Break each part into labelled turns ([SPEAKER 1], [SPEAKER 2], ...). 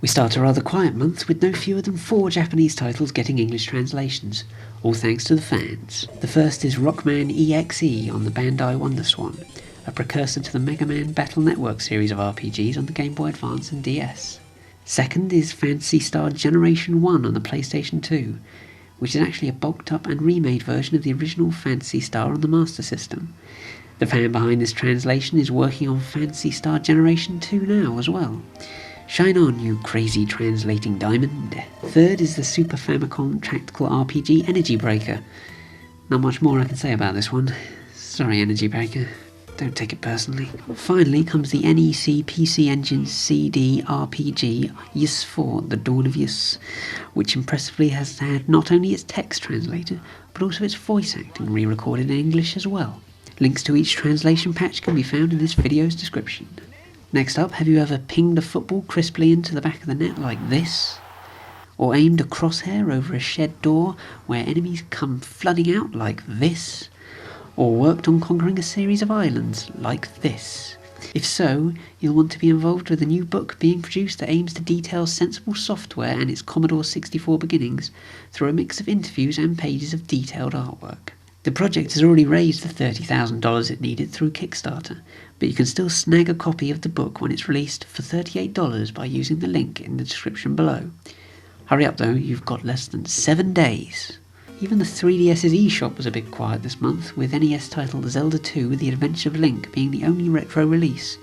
[SPEAKER 1] We start a rather quiet month with no fewer than 4 Japanese titles getting English translations, all thanks to the fans. The first is Rockman EXE on the Bandai WonderSwan, a precursor to the Megaman Battle Network series of RPGs on the Game Boy Advance and DS. Second is Phantasy Star Generation 1 on the PlayStation 2, which is actually a bulked up and remade version of the original Phantasy Star on the Master System. The fan behind this translation is working on Phantasy Star Generation 2 now as well. Shine on, you crazy translating diamond. Third is the Super Famicom tactical RPG Energy Breaker. Not much more I can say about this one. Sorry, Energy Breaker. Don't take it personally. Finally comes the NEC PC Engine CD RPG Ys 4, The Dawn of Ys, which impressively has had not only its text translated, but also its voice acting re-recorded in English as well. Links to each translation patch can be found in this video's description. Next up, have you ever pinged a football crisply into the back of the net like this? Or aimed a crosshair over a shed door where enemies come flooding out like this? Or worked on conquering a series of islands like this? If so, you'll want to be involved with a new book being produced that aims to detail sensible software and its Commodore 64 beginnings through a mix of interviews and pages of detailed artwork. The project has already raised the $30,000 it needed through Kickstarter, but you can still snag a copy of the book when it's released for $38 by using the link in the description below. Hurry up though, you've got less than 7 days. Even the 3DS's eShop was a bit quiet this month, with NES title Zelda 2 The Adventure of Link being the only retro release.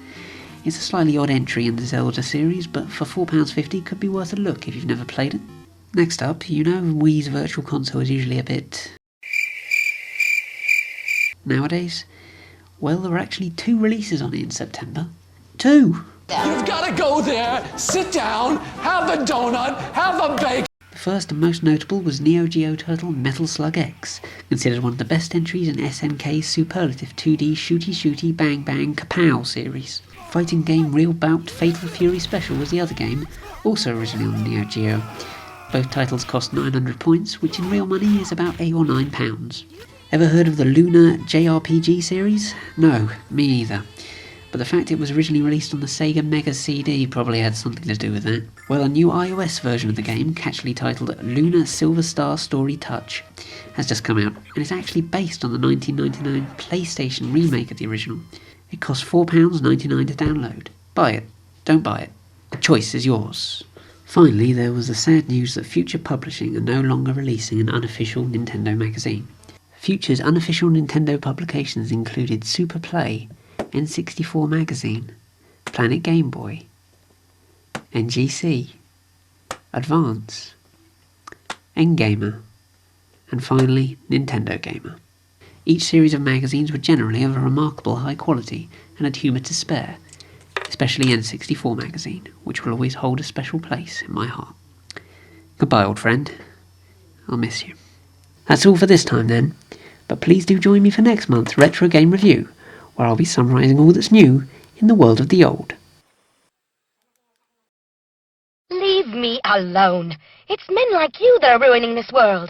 [SPEAKER 1] It's a slightly odd entry in the Zelda series, but for £4.50 could be worth a look if you've never played it. Next up, you know Wii's Virtual Console is usually a bit... nowadays? Well, there were actually 2 releases on it in September. 2!
[SPEAKER 2] You've got to go there, sit down, have a donut, have a bacon.
[SPEAKER 1] The first and most notable was Neo Geo title Metal Slug X, considered one of the best entries in SNK's superlative 2D shooty bang bang kapow series. Fighting game Real Bout Fatal Fury Special was the other game, also originally on Neo Geo. Both titles cost 900 points, which in real money is about £8 or £9. Ever heard of the Luna JRPG series? No, me either. But the fact it was originally released on the Sega Mega CD probably had something to do with that. Well, a new iOS version of the game, catchily titled Luna Silver Star Story Touch, has just come out, and it's actually based on the 1999 PlayStation remake of the original. It costs £4.99 to download. Buy it. Don't buy it. The choice is yours. Finally, there was the sad news that Future Publishing are no longer releasing an unofficial Nintendo magazine. Future's unofficial Nintendo publications included Super Play, N64 Magazine, Planet Game Boy, NGC, Advance, N-Gamer, and finally Nintendo Gamer. Each series of magazines were generally of a remarkable high quality and had humour to spare, especially N64 Magazine, which will always hold a special place in my heart. Goodbye, old friend. I'll miss you. That's all for this time then, but please do join me for next month's Retro Game Review, where I'll be summarising all that's new in the world of the old.
[SPEAKER 3] Leave me alone. It's men like you that are ruining this world.